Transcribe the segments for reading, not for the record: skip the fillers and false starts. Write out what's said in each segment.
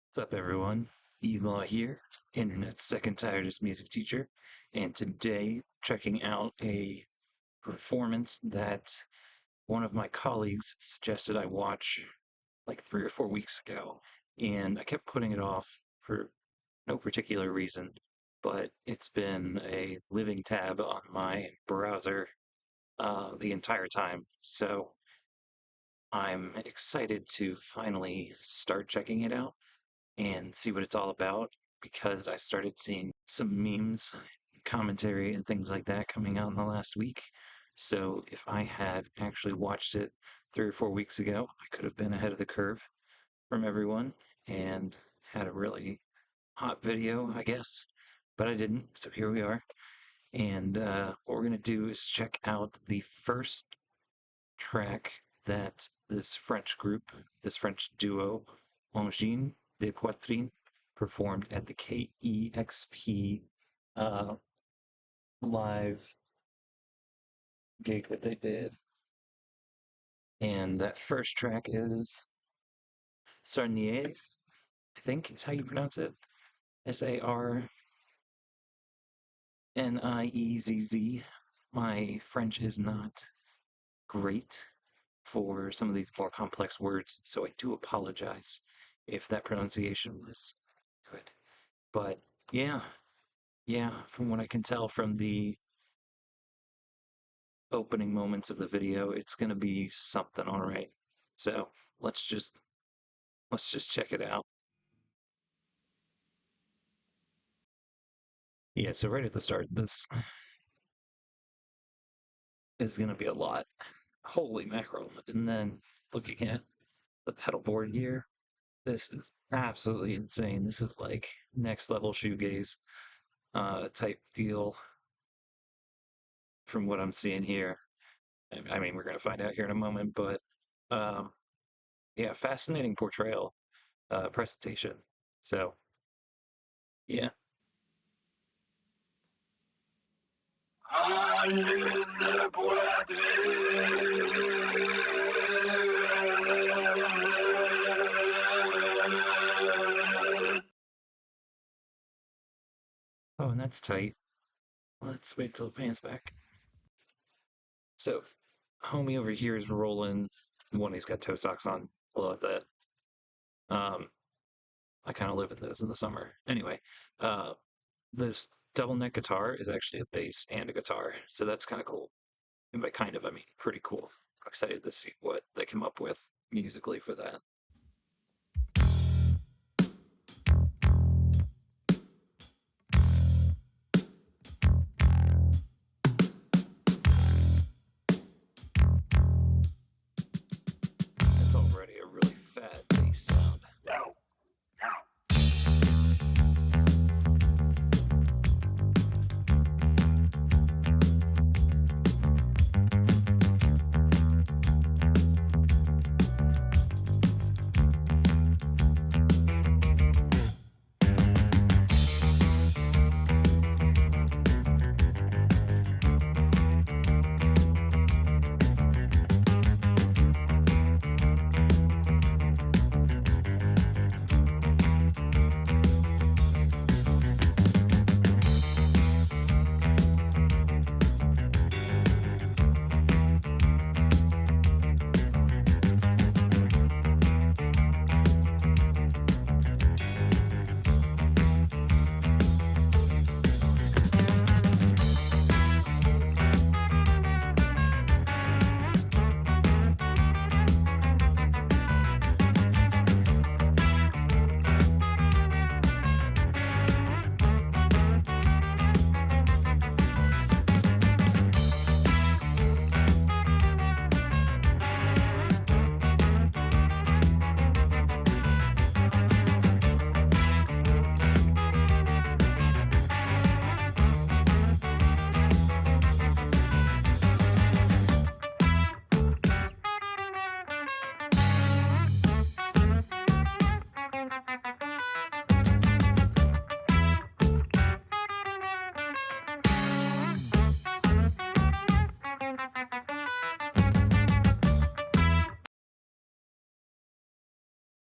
What's up, everyone? Elaw here, Internet's second tiredest music teacher, and today checking out a performance that one of my colleagues suggested I watch like 3 or 4 weeks ago, and I kept putting it off for no particular reason, but it's been a living tab on my browser the entire time, so I'm excited to finally start checking it out and see what it's all about because I started seeing some memes, commentary, and things like that coming out in the last week. So if I had actually watched it 3 or 4 weeks ago, I could have been ahead of the curve from everyone and had a really hot video, I guess. But I didn't, so here we are. And what we're going to do is check out the first track that this French group, this French duo, Angine de Pointrine, performed at the KEXP uh, live gig that they did. And that first track is Sarniezz, I think is how you pronounce it. Sarniezz. My French is not great for some of these more complex words, so I do apologize if that pronunciation was good. But yeah, yeah, from what I can tell from the opening moments of the video, it's gonna be something all right. So let's just let's just check it out. Yeah, so right at the start, this is gonna be a lot. Holy mackerel. And then looking at the pedal board here, this is absolutely insane. This is like next level shoegaze type deal from what I'm seeing here. I mean, we're gonna find out here in a moment, but um, yeah, fascinating portrayal, presentation. So yeah. Angine de Pointrine. Oh, and that's tight. Let's wait till it pans back. So, homie over here is rolling. One, he's got toe socks on. I love that. I kind of live in those in the summer. Anyway, uh, this double neck guitar is actually a bass and a guitar, so that's kind of cool. And by kind of, I mean pretty cool. Excited to see what they come up with musically for that. It's already a really fat bass sound.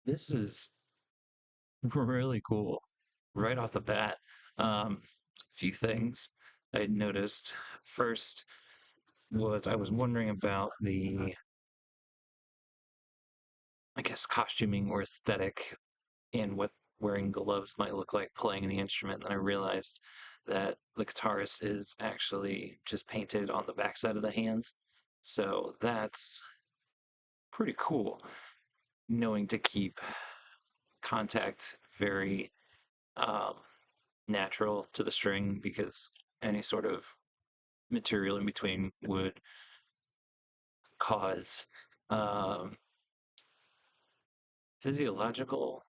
This is really cool. Right off the bat, few things I had noticed. First was I was wondering about the, I guess, costuming or aesthetic and what wearing gloves might look like playing the instrument. And I realized that the guitarist is actually just painted on the backside of the hands. So that's pretty cool, knowing to keep contact very um, natural to the string because any sort of material in between would cause um, physiological,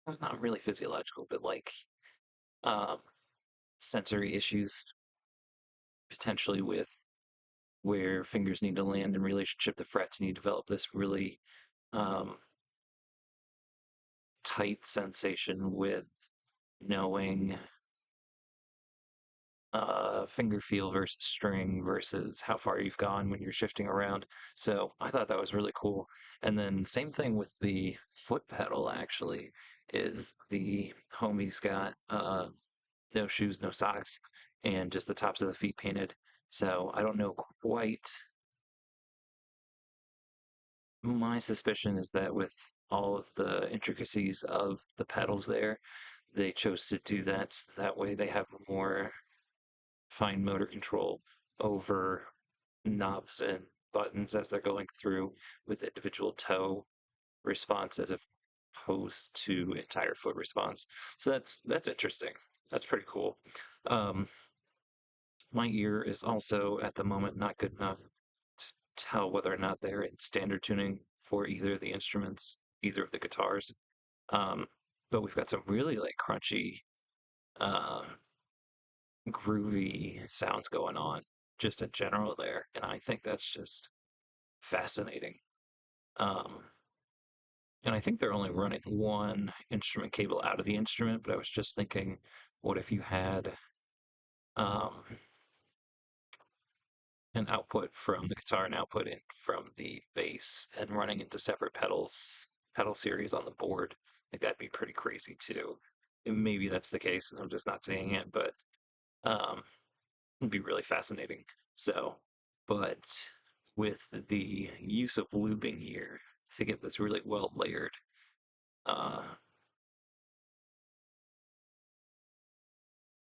well, not really physiological, but like um, sensory issues potentially with where fingers need to land in relationship to frets, and you develop this really um, tight sensation with knowing finger feel versus string versus how far you've gone when you're shifting around. So I thought that was really cool. And then same thing with the foot pedal actually is the homie's got no shoes, no socks, and just the tops of the feet painted. So I don't know quite. My suspicion is that with all of the intricacies of the pedals there, they chose to do that so that way they have more fine motor control over knobs and buttons as they're going through with individual toe response as opposed to entire foot response. So that's interesting. That's pretty cool. Um, my ear is also at the moment not good enough to tell whether or not they're in standard tuning for either of the instruments, either of the guitars. Um, but we've got some really like crunchy, uh, groovy sounds going on just in general there, and I think that's just fascinating. Um, and I think they're only running one instrument cable out of the instrument, but I was just thinking, what if you had um, an output from the guitar and output in from the bass and running into separate pedal series on the board? Like that'd be pretty crazy too. And maybe that's the case, and I'm just not saying it, but um, it'd be really fascinating. So, but with the use of looping here to get this really well layered uh,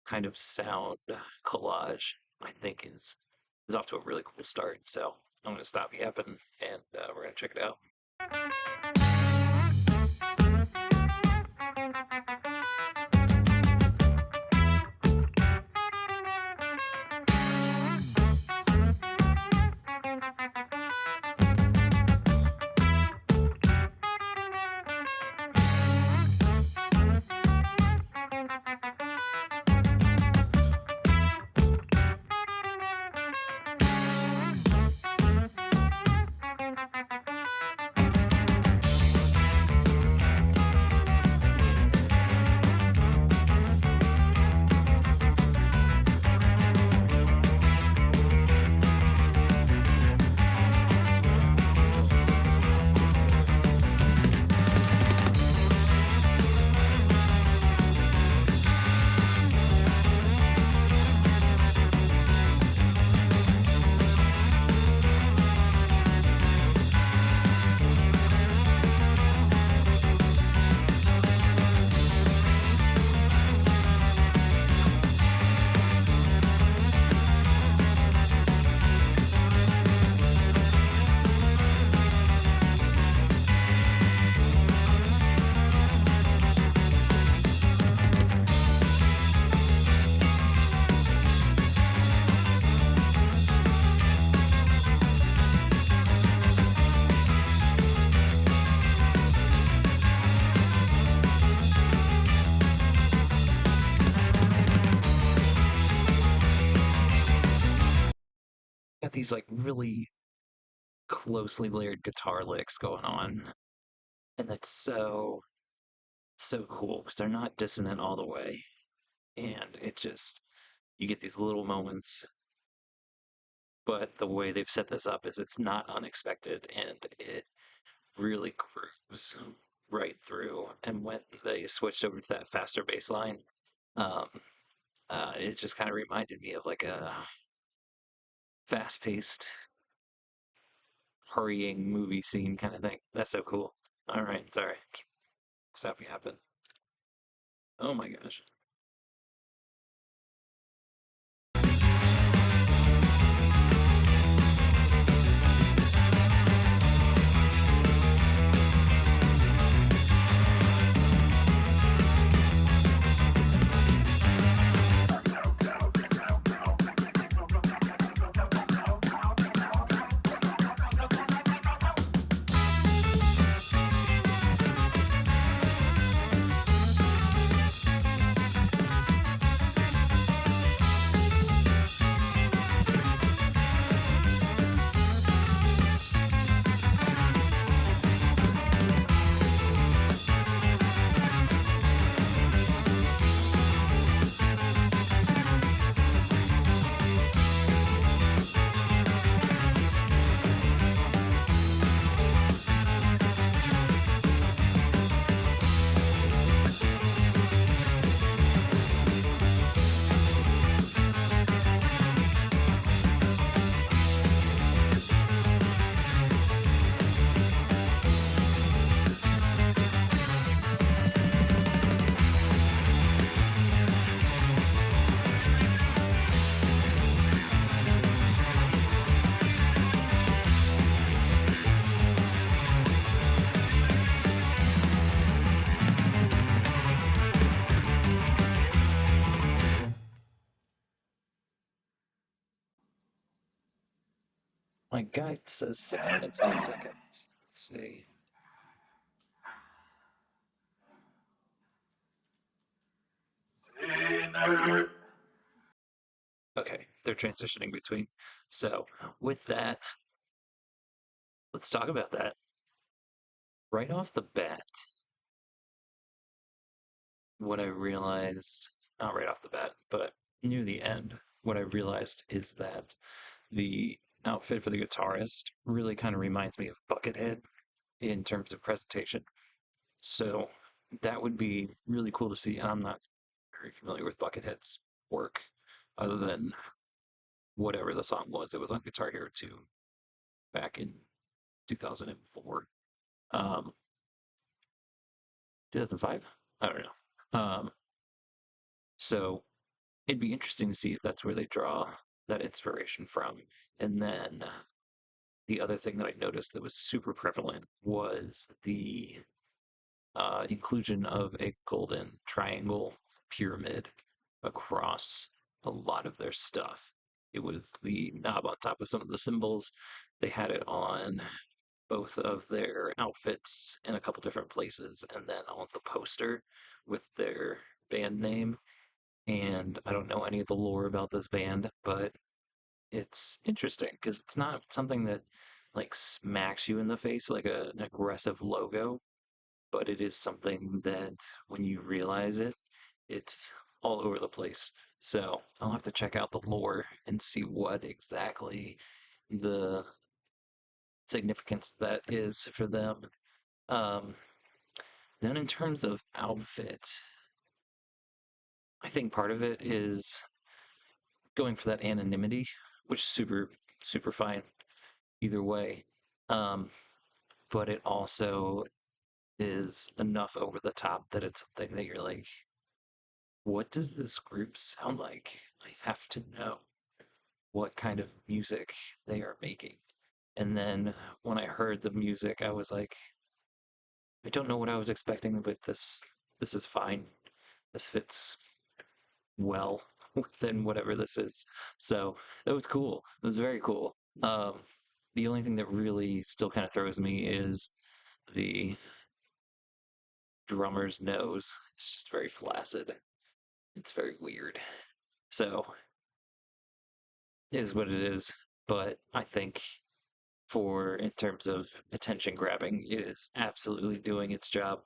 kind of sound collage, I think is off to a really cool start. So I'm going to stop yapping and we're going to check it out. Got these like really closely layered guitar licks going on, and that's so cool because they're not dissonant all the way, and it just you get these little moments, but the way they've set this up is it's not unexpected and it really grooves right through. And when they switched over to that faster bass line, um, it just kind of reminded me of like a fast-paced, hurrying movie scene kind of thing. That's so cool. All right, sorry. Stop yapping. Oh my gosh. My guide says 6 minutes, 10 seconds. Let's see. Okay, they're transitioning between. So, with that, let's talk about that. Right off the bat, what I realized, not right off the bat, but near the end, what I realized is that the outfit for the guitarist really kind of reminds me of Buckethead in terms of presentation. So that would be really cool to see. And I'm not very familiar with Buckethead's work other than whatever the song was that was on Guitar Hero 2 back in 2004. 2005? I don't know. So it'd be interesting to see if that's where they draw that inspiration from. And then the other thing that I noticed that was super prevalent was the inclusion of a golden triangle pyramid across a lot of their stuff. It was the knob on top of some of the symbols. They had it on both of their outfits in a couple different places, and then on the poster with their band name. And I don't know any of the lore about this band, but it's interesting because it's not something that like smacks you in the face like an aggressive logo, but it is something that when you realize it, it's all over the place. So I'll have to check out the lore and see what exactly the significance that is for them. Um, then in terms of outfit, I think part of it is going for that anonymity, which is super fine either way. Um, but it also is enough over the top that it's something that you're like, what does this group sound like? I have to know what kind of music they are making. And then when I heard the music, I was like, I don't know what I was expecting, but this is fine. This fits well within whatever this is. So it was cool. It was very cool. The only thing that really still kind of throws me is the drummer's nose. It's just very flaccid. It's very weird. So it is what it is. But I think for in terms of attention grabbing, it is absolutely doing its job.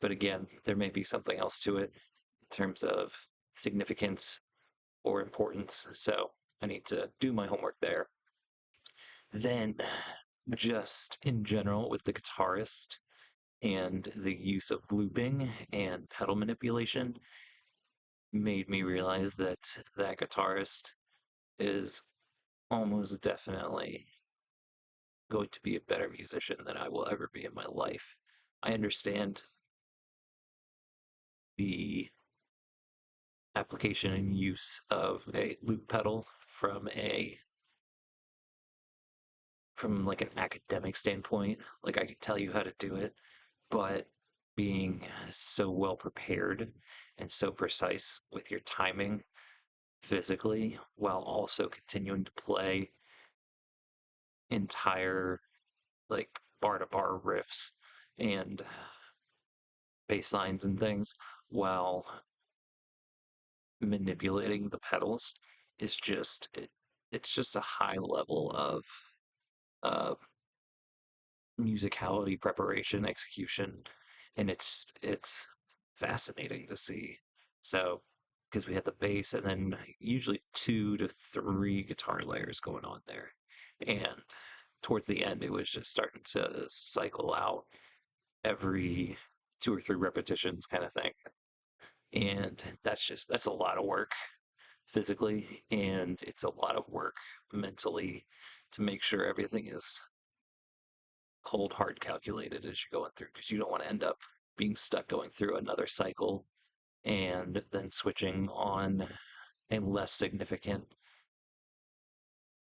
But again, there may be something else to it in terms of significance or importance. So I need to do my homework there. Then, just in general with the guitarist, and the use of looping and pedal manipulation made me realize that that guitarist is almost definitely going to be a better musician than I will ever be in my life. I understand the application and use of a loop pedal from like an academic standpoint. Like I can tell you how to do it, but being so well prepared and so precise with your timing physically while also continuing to play entire like bar to bar riffs and bass lines and things while manipulating the pedals is it's just a high level of uh, musicality, preparation, execution, and it's fascinating to see. So, because we had the bass and then usually 2 to 3 guitar layers going on there, and towards the end it was just starting to cycle out every 2 or 3 repetitions kind of thing, and that's a lot of work physically, and it's a lot of work mentally to make sure everything is cold hard calculated as you're going through because you don't want to end up being stuck going through another cycle and then switching on a less significant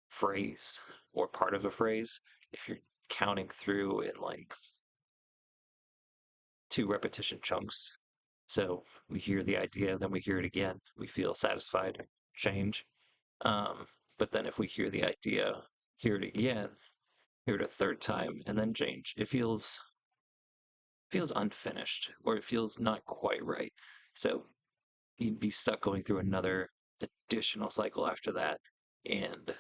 phrase or part of a phrase if you're counting through in like 2 repetition chunks. So we hear the idea, then we hear it again. We feel satisfied, change. Um, but then if we hear the idea, hear it again, hear it a third time, and then change, it feels unfinished or it feels not quite right. So you'd be stuck going through another additional cycle after that. And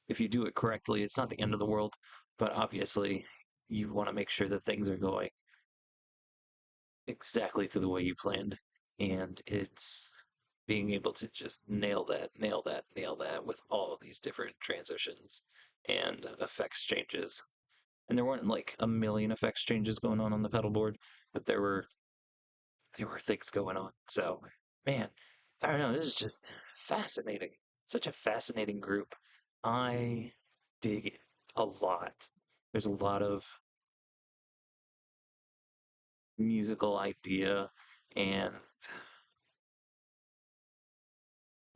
if you do it correctly, it's not the end of the world, but obviously you want to make sure that things are going exactly to the way you planned. And it's being able to just nail that, nail that, nail that with all of these different transitions and effects changes. And there weren't like a million effects changes going on the pedal board, but there were things going on. So, man, I don't know. This is just fascinating. Such a fascinating group. I dig it a lot. There's a lot of musical idea and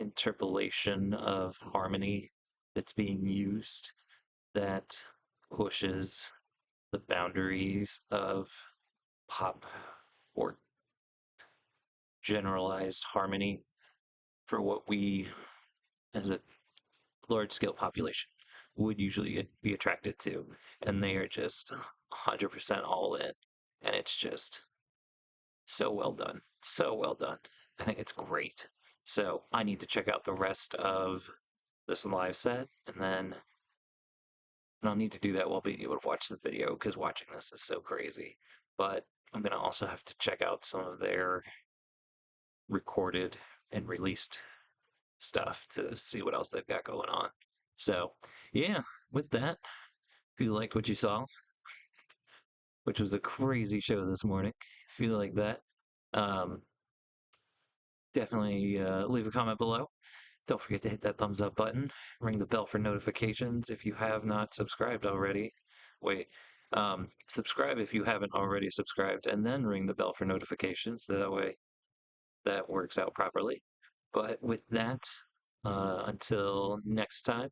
interpolation of harmony that's being used that pushes the boundaries of pop or generalized harmony for what we as a large scale population would usually be attracted to. And they are just 100% all in. And it's just so well done. So well done. I think it's great. So I need to check out the rest of this live set and I'll need to do that while being able to watch the video because watching this is so crazy. But I'm going to also have to check out some of their recorded and released stuff to see what else they've got going on. So, yeah, with that, if you liked what you saw, which was a crazy show this morning, if you like that, um, definitely leave a comment below. Don't forget to hit that thumbs up button, ring the bell for notifications if you have not subscribed already. Wait, subscribe if you haven't already subscribed, and then ring the bell for notifications. So that way that works out properly. But with that, until next time,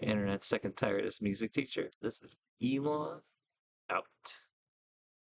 Internet's second tiredest music teacher, this is Elon out.